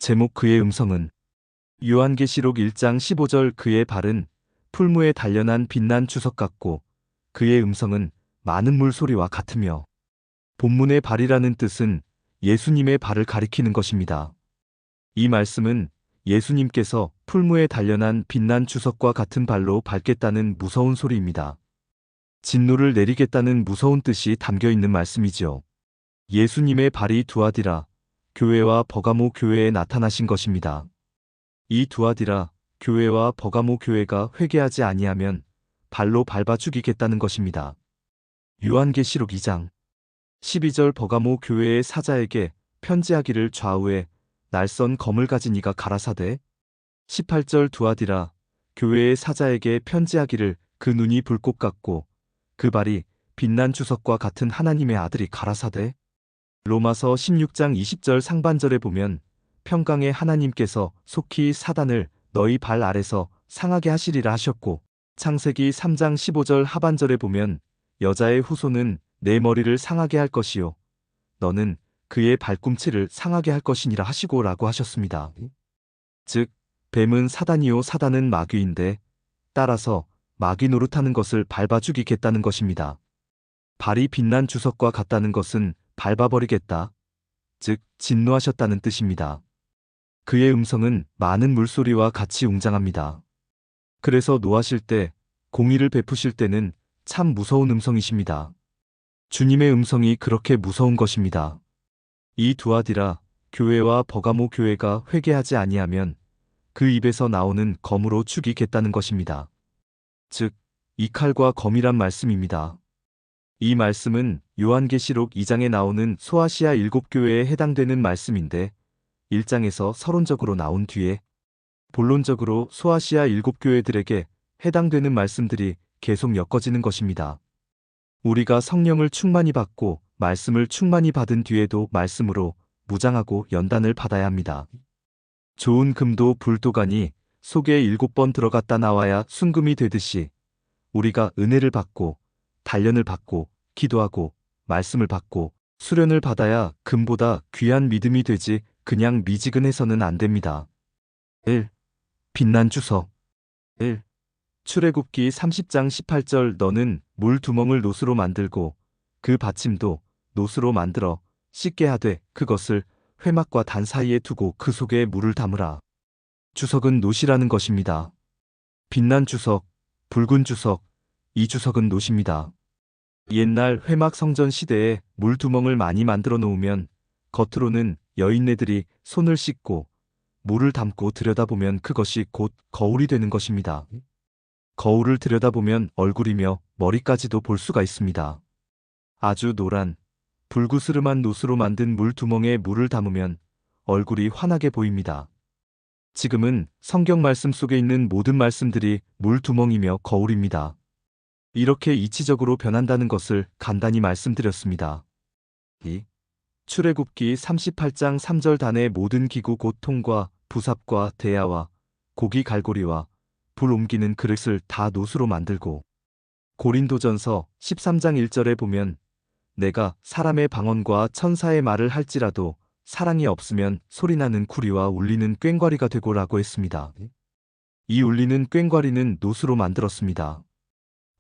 제목 그의 음성은 요한계시록 1장 15절 그의 발은 풀무에 단련한 빛난 주석 같고 그의 음성은 많은 물소리와 같으며 본문의 발이라는 뜻은 예수님의 발을 가리키는 것입니다. 이 말씀은 예수님께서 풀무에 단련한 빛난 주석과 같은 발로 밟겠다는 무서운 소리입니다. 진노를 내리겠다는 무서운 뜻이 담겨 있는 말씀이지요. 예수님의 발이 두아디라 교회와 버가모 교회에 나타나신 것입니다. 이 두아디라 교회와 버가모 교회가 회개하지 아니하면 발로 밟아 죽이겠다는 것입니다. 요한계시록 2장 12절 버가모 교회의 사자에게 편지하기를 좌우에 날선 검을 가진 이가 가라사대 18절 두아디라 교회의 사자에게 편지하기를 그 눈이 불꽃 같고 그 발이 빛난 주석과 같은 하나님의 아들이 가라사대 로마서 16장 20절 상반절에 보면 평강의 하나님께서 속히 사단을 너희 발 아래서 상하게 하시리라 하셨고 창세기 3장 15절 하반절에 보면 여자의 후손은 내 머리를 상하게 할 것이요 너는 그의 발꿈치를 상하게 할 것이니라 하시고 라고 하셨습니다. 즉 뱀은 사단이요 사단은 마귀인데 따라서 마귀 노릇하는 것을 밟아 죽이겠다는 것입니다. 발이 빛난 주석과 같다는 것은 밟아버리겠다, 즉 진노하셨다는 뜻입니다. 그의 음성은 많은 물소리와 같이 웅장합니다. 그래서 노하실 때, 공의를 베푸실 때는 참 무서운 음성이십니다. 주님의 음성이 그렇게 무서운 것입니다. 이 두아디라 교회와 버가모 교회가 회개하지 아니하면 그 입에서 나오는 검으로 죽이겠다는 것입니다. 즉, 이 칼과 검이란 말씀입니다. 이 말씀은 요한계시록 2장에 나오는 소아시아 7교회에 해당되는 말씀인데 1장에서 서론적으로 나온 뒤에 본론적으로 소아시아 7교회들에게 해당되는 말씀들이 계속 엮어지는 것입니다. 우리가 성령을 충만히 받고 말씀을 충만히 받은 뒤에도 말씀으로 무장하고 연단을 받아야 합니다. 좋은 금도 불도가니 속에 7번 들어갔다 나와야 순금이 되듯이 우리가 은혜를 받고 단련을 받고 기도하고 말씀을 받고 수련을 받아야 금보다 귀한 믿음이 되지 그냥 미지근해서는 안 됩니다. 1. 빛난 주석 1. 출애굽기 30장 18절 너는 물 두멍을 노수로 만들고 그 받침도 노수로 만들어 씻게 하되 그것을 회막과 단 사이에 두고 그 속에 물을 담으라. 주석은 노시라는 것입니다. 빛난 주석, 붉은 주석, 이 주석은 노시입니다. 옛날 회막 성전 시대에 물두멍을 많이 만들어 놓으면 겉으로는 여인네들이 손을 씻고 물을 담고 들여다보면 그것이 곧 거울이 되는 것입니다. 거울을 들여다보면 얼굴이며 머리까지도 볼 수가 있습니다. 아주 노란, 불구스름한 노수로 만든 물두멍에 물을 담으면 얼굴이 환하게 보입니다. 지금은 성경 말씀 속에 있는 모든 말씀들이 물두멍이며 거울입니다. 이렇게 이치적으로 변한다는 것을 간단히 말씀드렸습니다. 2. 출애굽기 38장 3절 단의 모든 기구 곧 통과, 부삽과 대야와 고기 갈고리와 불 옮기는 그릇을 다 노수로 만들고 고린도전서 13장 1절에 보면 내가 사람의 방언과 천사의 말을 할지라도 사랑이 없으면 소리나는 구리와 울리는 꽹과리가 되고 라고 했습니다. 이 울리는 꽹과리는 노수로 만들었습니다.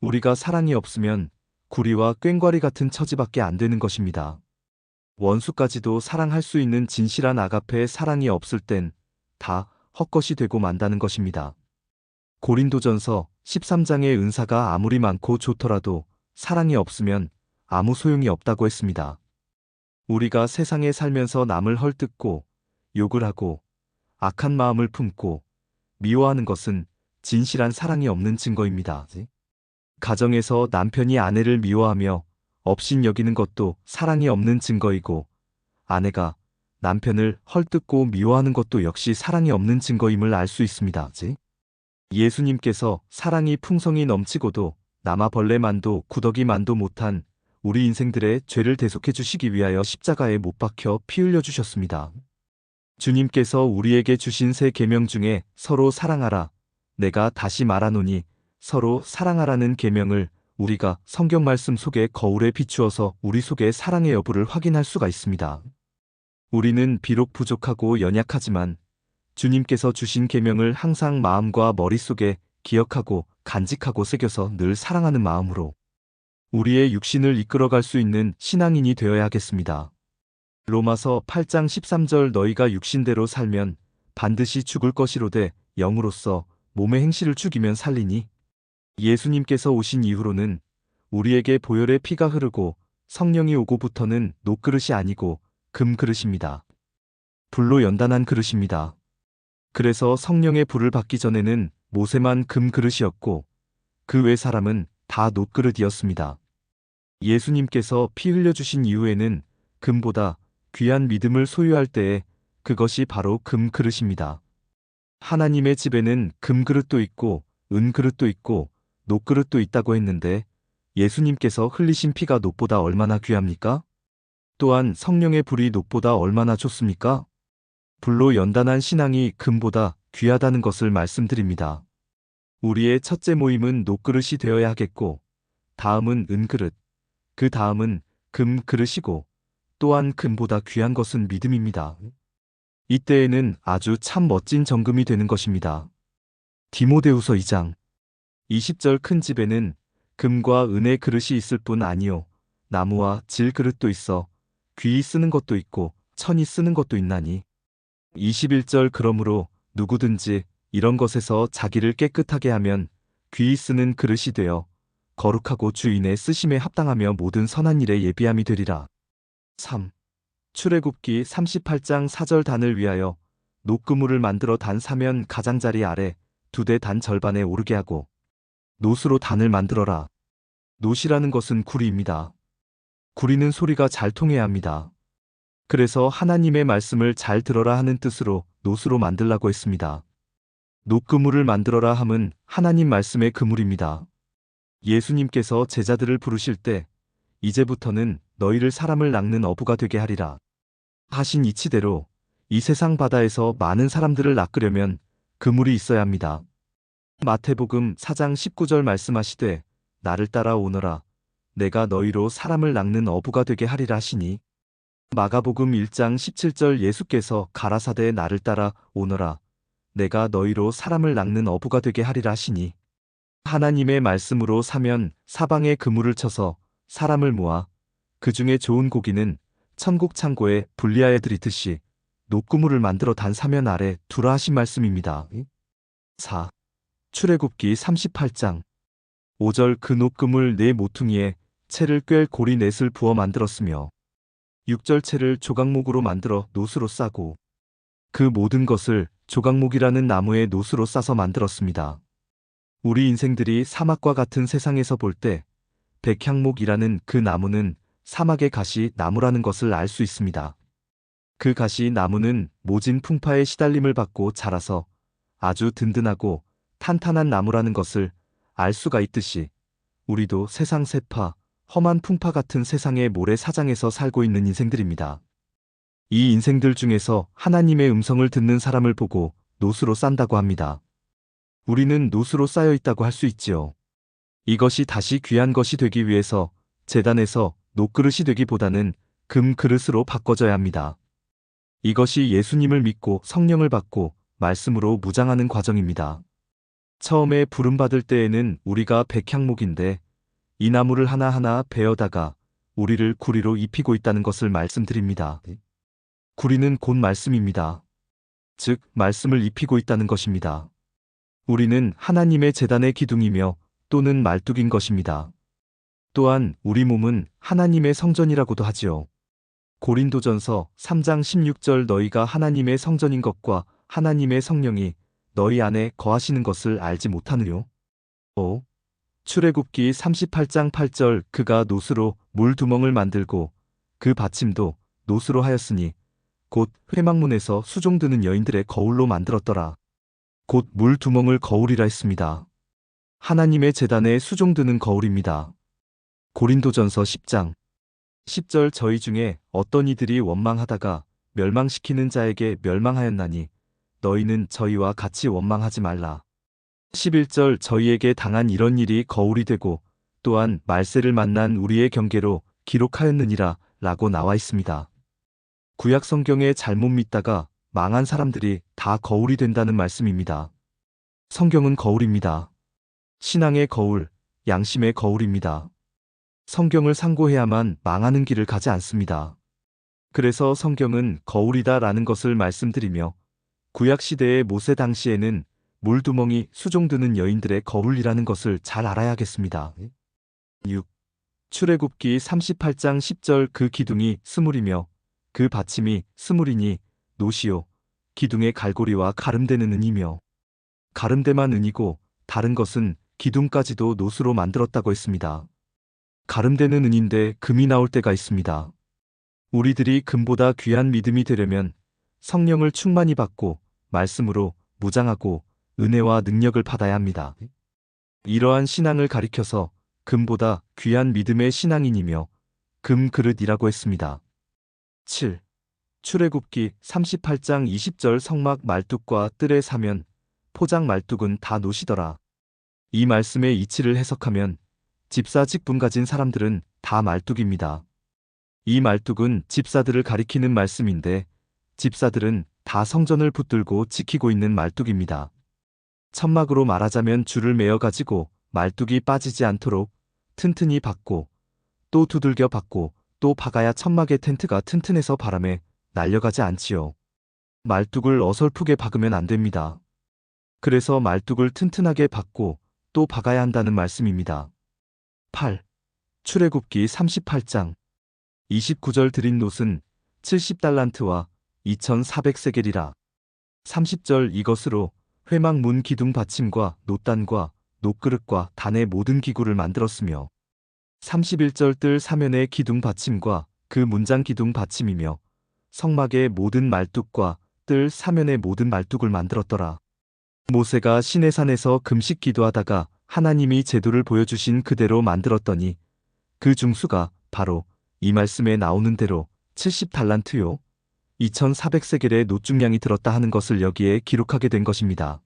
우리가 사랑이 없으면 구리와 꽹과리 같은 처지밖에 안 되는 것입니다. 원수까지도 사랑할 수 있는 진실한 아가페의 사랑이 없을 땐 다 헛것이 되고 만다는 것입니다. 고린도전서 13장의 은사가 아무리 많고 좋더라도 사랑이 없으면 아무 소용이 없다고 했습니다. 우리가 세상에 살면서 남을 헐뜯고 욕을 하고 악한 마음을 품고 미워하는 것은 진실한 사랑이 없는 증거입니다. 가정에서 남편이 아내를 미워하며 업신여기는 것도 사랑이 없는 증거이고 아내가 남편을 헐뜯고 미워하는 것도 역시 사랑이 없는 증거임을 알 수 있습니다. 예수님께서 사랑이 풍성히 넘치고도 남아벌레만도 구더기만도 못한 우리 인생들의 죄를 대속해 주시기 위하여 십자가에 못 박혀 피 흘려 주셨습니다. 주님께서 우리에게 주신 새 계명 중에 서로 사랑하라 내가 다시 말하노니 서로 사랑하라는 계명을 우리가 성경 말씀 속에 거울에 비추어서 우리 속의 사랑의 여부를 확인할 수가 있습니다. 우리는 비록 부족하고 연약하지만 주님께서 주신 계명을 항상 마음과 머릿속에 기억하고 간직하고 새겨서 늘 사랑하는 마음으로 우리의 육신을 이끌어갈 수 있는 신앙인이 되어야 하겠습니다. 로마서 8장 13절 너희가 육신대로 살면 반드시 죽을 것이로되 영으로서 몸의 행실을 죽이면 살리니. 예수님께서 오신 이후로는 우리에게 보혈의 피가 흐르고 성령이 오고부터는 녹그릇이 아니고 금그릇입니다. 불로 연단한 그릇입니다. 그래서 성령의 불을 받기 전에는 모세만 금그릇이었고 그 외 사람은 다 녹그릇이었습니다. 예수님께서 피 흘려주신 이후에는 금보다 귀한 믿음을 소유할 때에 그것이 바로 금그릇입니다. 하나님의 집에는 금그릇도 있고 은그릇도 있고 녹그릇도 있다고 했는데 예수님께서 흘리신 피가 녹보다 얼마나 귀합니까? 또한 성령의 불이 녹보다 얼마나 좋습니까? 불로 연단한 신앙이 금보다 귀하다는 것을 말씀드립니다. 우리의 첫째 모임은 녹그릇이 되어야 하겠고 다음은 은그릇, 그 다음은 금그릇이고 또한 금보다 귀한 것은 믿음입니다. 이때에는 아주 참 멋진 정금이 되는 것입니다. 디모데후서 2장 20절 큰 집에는 금과 은의 그릇이 있을 뿐 아니요 나무와 질 그릇도 있어 귀히 쓰는 것도 있고 천이 쓰는 것도 있나니. 21절 그러므로 누구든지 이런 것에서 자기를 깨끗하게 하면 귀히 쓰는 그릇이 되어 거룩하고 주인의 쓰심에 합당하며 모든 선한 일에 예비함이 되리라. 3. 출애굽기 38장 4절 단을 위하여 녹그물을 만들어 단 사면 가장자리 아래 2대 단 절반에 오르게 하고 노수로 단을 만들어라. 노시라는 것은 구리입니다. 구리는 소리가 잘 통해야 합니다. 그래서 하나님의 말씀을 잘 들어라 하는 뜻으로 노수로 만들라고 했습니다. 녹그물을 만들어라 함은 하나님 말씀의 그물입니다. 예수님께서 제자들을 부르실 때 이제부터는 너희를 사람을 낚는 어부가 되게 하리라 하신 이치대로 이 세상 바다에서 많은 사람들을 낚으려면 그물이 있어야 합니다. 마태복음 4장 19절 말씀하시되 나를 따라오너라 내가 너희로 사람을 낚는 어부가 되게 하리라 하시니. 마가복음 1장 17절 예수께서 가라사대 나를 따라 오너라 내가 너희로 사람을 낚는 어부가 되게 하리라 하시니. 하나님의 말씀으로 사면 사방에 그물을 쳐서 사람을 모아 그 중에 좋은 고기는 천국 창고에 분리하여 드리듯이 녹그물을 만들어 단 사면 아래 두라 하신 말씀입니다. 4. 출애굽기 38장 5절 그 녹그물 네 모퉁이에 채를 꿰 고리 넷을 부어 만들었으며 6절 채를 조각목으로 만들어 노수로 싸고 그 모든 것을 조각목이라는 나무의 노수로 싸서 만들었습니다. 우리 인생들이 사막과 같은 세상에서 볼 때 백향목이라는 그 나무는 사막의 가시 나무라는 것을 알 수 있습니다. 그 가시 나무는 모진 풍파에 시달림을 받고 자라서 아주 든든하고 탄탄한 나무라는 것을 알 수가 있듯이 우리도 세상 세파, 험한 풍파 같은 세상의 모래사장에서 살고 있는 인생들입니다. 이 인생들 중에서 하나님의 음성을 듣는 사람을 보고 노수로 싼다고 합니다. 우리는 노수로 쌓여 있다고 할 수 있지요. 이것이 다시 귀한 것이 되기 위해서 제단에서 녹그릇이 되기보다는 금그릇으로 바꿔져야 합니다. 이것이 예수님을 믿고 성령을 받고 말씀으로 무장하는 과정입니다. 처음에 부름받을 때에는 우리가 백향목인데 이 나무를 하나하나 베어다가 우리를 구리로 입히고 있다는 것을 말씀드립니다. 구리는 곧 말씀입니다. 즉 말씀을 입히고 있다는 것입니다. 우리는 하나님의 제단의 기둥이며 또는 말뚝인 것입니다. 또한 우리 몸은 하나님의 성전이라고도 하지요. 고린도전서 3장 16절 너희가 하나님의 성전인 것과 하나님의 성령이 너희 안에 거하시는 것을 알지 못하느뇨? 5. 출애굽기 38장 8절 그가 노수로 물두멍을 만들고 그 받침도 노수로 하였으니 곧 회막문에서 수종드는 여인들의 거울로 만들었더라. 곧 물두멍을 거울이라 했습니다. 하나님의 제단에 수종드는 거울입니다. 고린도전서 10장 10절 저희 중에 어떤 이들이 원망하다가 멸망시키는 자에게 멸망하였나니 너희는 저희와 같이 원망하지 말라. 11절 저희에게 당한 이런 일이 거울이 되고 또한 말세를 만난 우리의 경계로 기록하였느니라 라고 나와 있습니다. 구약 성경에 잘못 믿다가 망한 사람들이 다 거울이 된다는 말씀입니다. 성경은 거울입니다. 신앙의 거울, 양심의 거울입니다. 성경을 상고해야만 망하는 길을 가지 않습니다. 그래서 성경은 거울이다라는 것을 말씀드리며 구약시대의 모세 당시에는 물두멍이 수종드는 여인들의 거울이라는 것을 잘 알아야겠습니다. 6. 출애굽기 38장 10절 그 기둥이 스물이며 그 받침이 스물이니 노시요 기둥의 갈고리와 가름대는 은이며 가름대만 은이고 다른 것은 기둥까지도 노수로 만들었다고 했습니다. 가름대는 은인데 금이 나올 때가 있습니다. 우리들이 금보다 귀한 믿음이 되려면 성령을 충만히 받고 말씀으로 무장하고 은혜와 능력을 받아야 합니다. 이러한 신앙을 가리켜서 금보다 귀한 믿음의 신앙인이며 금 그릇이라고 했습니다. 7. 출애굽기 38장 20절 성막 말뚝과 뜰의 사면, 포장 말뚝은 다 노시더라. 이 말씀의 이치를 해석하면 집사 직분 가진 사람들은 다 말뚝입니다. 이 말뚝은 집사들을 가리키는 말씀인데 집사들은 다 성전을 붙들고 지키고 있는 말뚝입니다. 천막으로 말하자면 줄을 매어 가지고 말뚝이 빠지지 않도록 튼튼히 박고 또 두들겨 박고 또 박아야 천막의 텐트가 튼튼해서 바람에 날려가지 않지요. 말뚝을 어설프게 박으면 안 됩니다. 그래서 말뚝을 튼튼하게 박고 또 박아야 한다는 말씀입니다. 8. 출애굽기 38장 29절 드린 놋은 70달란트와 2400세겔이라. 30절 이것으로 회막 문 기둥 받침과 놋단과 놋그릇과 단의 모든 기구를 만들었으며 31절 뜰 사면의 기둥 받침과 그 문장 기둥 받침이며 성막의 모든 말뚝과 뜰 사면의 모든 말뚝을 만들었더라. 모세가 시내산에서 금식 기도하다가 하나님이 제도를 보여주신 그대로 만들었더니 그 중수가 바로 이 말씀에 나오는 대로 70달란트요 2400세겔의 놋중량이 들었다 하는 것을 여기에 기록하게 된 것입니다.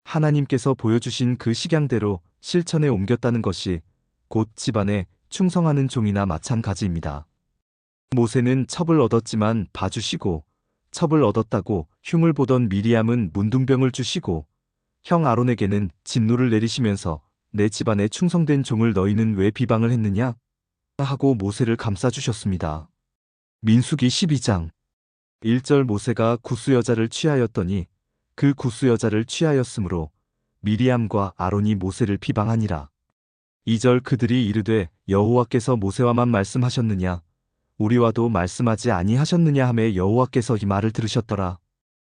하나님께서 보여주신 그 식양대로 실천에 옮겼다는 것이 곧 집안에 충성하는 종이나 마찬가지입니다. 모세는 첩을 얻었지만 봐주시고 첩을 얻었다고 흉을 보던 미리암은 문둥병을 주시고 형 아론에게는 진노를 내리시면서 내 집안에 충성된 종을 너희는 왜 비방을 했느냐? 하고 모세를 감싸주셨습니다. 민수기 12장 1절 모세가 구스 여자를 취하였더니 그 구스 여자를 취하였으므로 미리암과 아론이 모세를 비방하니라. 2절 그들이 이르되 여호와께서 모세와만 말씀하셨느냐 우리와도 말씀하지 아니하셨느냐 하매 여호와께서 이 말을 들으셨더라.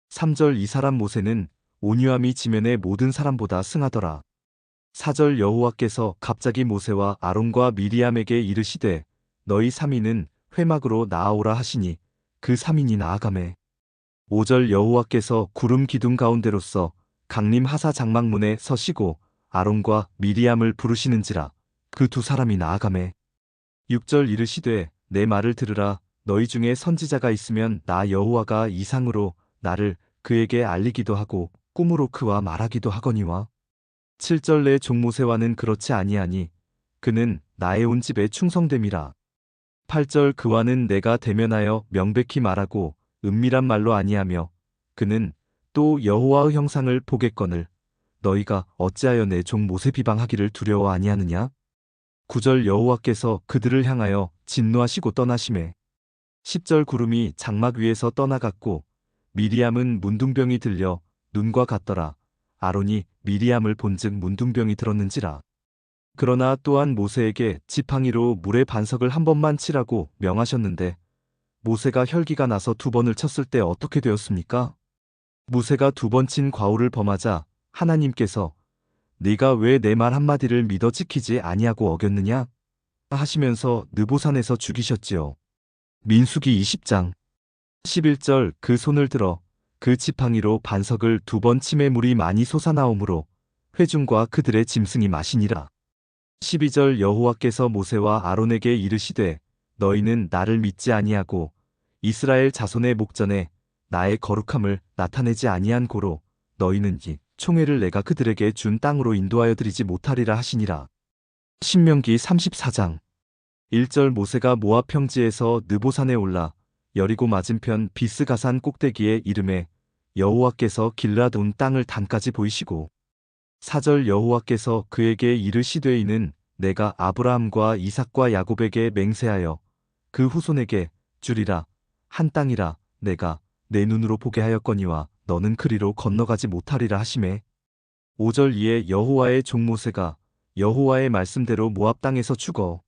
3절 이 사람 모세는 온유함이 지면의 모든 사람보다 승하더라. 4절 여호와께서 갑자기 모세와 아론과 미리암에게 이르시되 너희 3인은 회막으로 나아오라 하시니 그 3인이 나아가매. 5절 여호와께서 구름 기둥 가운데로서 강림 하사 장막문에 서시고 아론과 미리암을 부르시는지라 그 두 사람이 나아가매. 6절 이르시되 내 말을 들으라 너희 중에 선지자가 있으면 나 여호와가 이상으로 나를 그에게 알리기도 하고 꿈으로 그와 말하기도 하거니와. 7절 내 종 모세와는 그렇지 아니하니 그는 나의 온 집에 충성됨이라. 8절 그와는 내가 대면하여 명백히 말하고 은밀한 말로 아니하며 그는 또 여호와의 형상을 보겠거늘 너희가 어찌하여 내 종 모세 비방하기를 두려워 아니하느냐? 9절 여호와께서 그들을 향하여 진노하시고 떠나시매. 10절 구름이 장막 위에서 떠나갔고 미리암은 문둥병이 들려 눈과 같더라. 아론이 미리암을 본즉 문둥병이 들었는지라. 그러나 또한 모세에게 지팡이로 물의 반석을 한 번만 치라고 명하셨는데 모세가 혈기가 나서 2번을 쳤을 때 어떻게 되었습니까? 모세가 2번 친 과오를 범하자 하나님께서 네가 왜 내 말 한마디를 믿어 지키지 아니하고 어겼느냐? 하시면서 느보산에서 죽이셨지요. 민수기 20장 11절 그 손을 들어 그 지팡이로 반석을 2번 침에 물이 많이 솟아나오므로 회중과 그들의 짐승이 마시니라. 12절 여호와께서 모세와 아론에게 이르시되 너희는 나를 믿지 아니하고 이스라엘 자손의 목전에 나의 거룩함을 나타내지 아니한 고로 너희는 이 총회를 내가 그들에게 준 땅으로 인도하여 드리지 못하리라 하시니라. 신명기 34장 1절 모세가 모압 평지에서 느보산에 올라 여리고 맞은편 비스가산 꼭대기에 이름에 여호와께서 길앗 온 땅을 단까지 보이시고 4절 여호와께서 그에게 이르시되 이는 내가 아브라함과 이삭과 야곱에게 맹세하여 그 후손에게 주리라 한 땅이라 내가 내 눈으로 보게 하였거니와 너는 그리로 건너가지 못하리라 하시매 5절 이에 여호와의 종 모세가 여호와의 말씀대로 모압 땅에서 죽어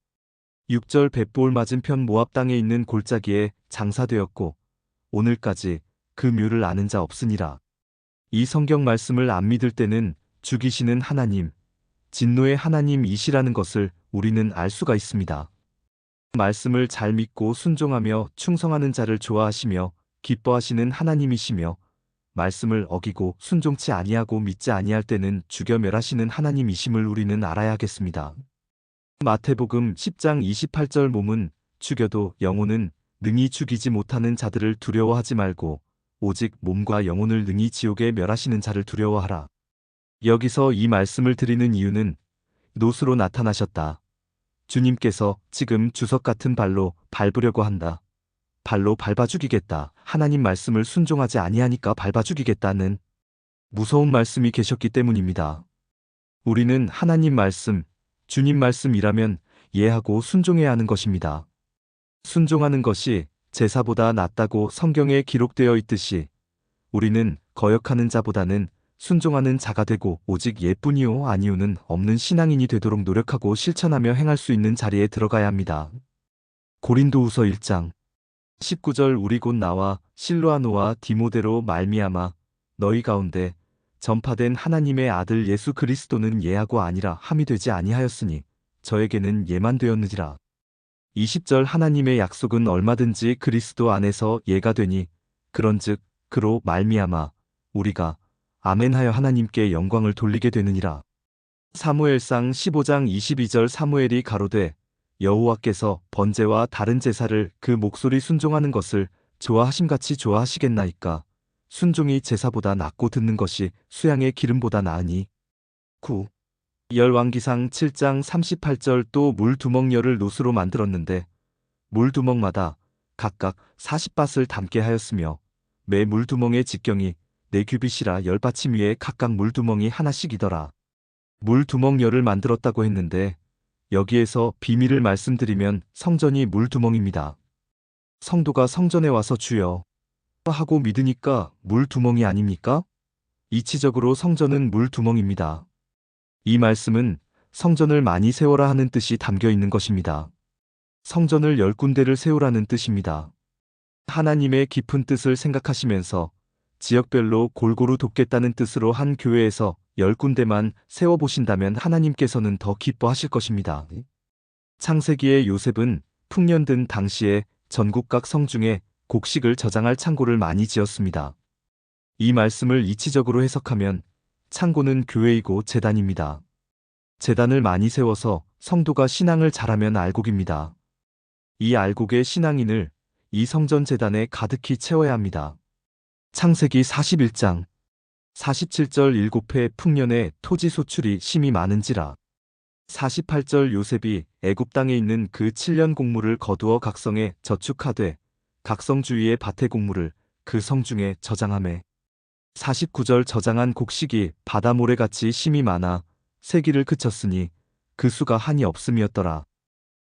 6절 벳볼 맞은편 모압 땅에 있는 골짜기에 장사되었고 오늘까지 그 묘를 아는 자 없으니라. 이 성경 말씀을 안 믿을 때는 죽이시는 하나님, 진노의 하나님이시라는 것을 우리는 알 수가 있습니다. 말씀을 잘 믿고 순종하며 충성하는 자를 좋아하시며 기뻐하시는 하나님이시며 말씀을 어기고 순종치 아니하고 믿지 아니할 때는 죽여 멸하시는 하나님이심을 우리는 알아야겠습니다. 마태복음 10장 28절 몸은 죽여도 영혼은 능히 죽이지 못하는 자들을 두려워하지 말고 오직 몸과 영혼을 능히 지옥에 멸하시는 자를 두려워하라. 여기서 이 말씀을 드리는 이유는 노수로 나타나셨다. 주님께서 지금 주석 같은 발로 밟으려고 한다. 발로 밟아 죽이겠다. 하나님 말씀을 순종하지 아니하니까 밟아 죽이겠다는 무서운 말씀이 계셨기 때문입니다. 우리는 하나님 말씀, 주님 말씀이라면 이해하고 순종해야 하는 것입니다. 순종하는 것이 제사보다 낫다고 성경에 기록되어 있듯이 우리는 거역하는 자보다는 순종하는 자가 되고 오직 예뿐이요 아니오는 없는 신앙인이 되도록 노력하고 실천하며 행할 수 있는 자리에 들어가야 합니다. 고린도후서 1장 19절 우리 곧 나와 실로아노와 디모데로 말미암아 너희 가운데 전파된 하나님의 아들 예수 그리스도는 예하고 아니라 함이 되지 아니하였으니 저에게는 예만 되었느니라. 20절 하나님의 약속은 얼마든지 그리스도 안에서 예가 되니 그런즉 그로 말미암아 우리가 아멘하여 하나님께 영광을 돌리게 되느니라. 사무엘상 15장 22절 사무엘이 가로되 여호와께서 번제와 다른 제사를 그 목소리 순종하는 것을 좋아하심같이 좋아하시겠나이까. 순종이 제사보다 낫고 듣는 것이 수양의 기름보다 나으니. 9. 열왕기상 7장 38절 또 물두멍열을 노수로 만들었는데 물두멍마다 각각 40밭을 담게 하였으며 매 물두멍의 직경이 4규빗이라 10받침 위에 각각 물두멍이 하나씩이더라. 물두멍열을 만들었다고 했는데 여기에서 비밀을 말씀드리면 성전이 물두멍입니다. 성도가 성전에 와서 주여 하고 믿으니까 물두멍이 아닙니까? 이치적으로 성전은 물두멍입니다. 이 말씀은 성전을 많이 세워라 하는 뜻이 담겨 있는 것입니다. 성전을 10군데를 세우라는 뜻입니다. 하나님의 깊은 뜻을 생각하시면서 지역별로 골고루 돕겠다는 뜻으로 한 교회에서 10군데만 세워보신다면 하나님께서는 더 기뻐하실 것입니다. 창세기의 요셉은 풍년든 당시에 전국 각 성중에 곡식을 저장할 창고를 많이 지었습니다. 이 말씀을 이치적으로 해석하면 창고는 교회이고 제단입니다. 제단을 많이 세워서 성도가 신앙을 잘하면 알곡입니다. 이 알곡의 신앙인을 이 성전 제단에 가득히 채워야 합니다. 창세기 41장 47절 7회 풍년에 토지 소출이 심히 많은지라. 48절 요셉이 애굽 땅에 있는 그 7년 곡물을 거두어 각성에 저축하되 각성 주위의 밭의 곡물을 그 성중에 저장하매 49절 저장한 곡식이 바다 모래같이 심이 많아 세기를 그쳤으니 그 수가 한이 없음이었더라.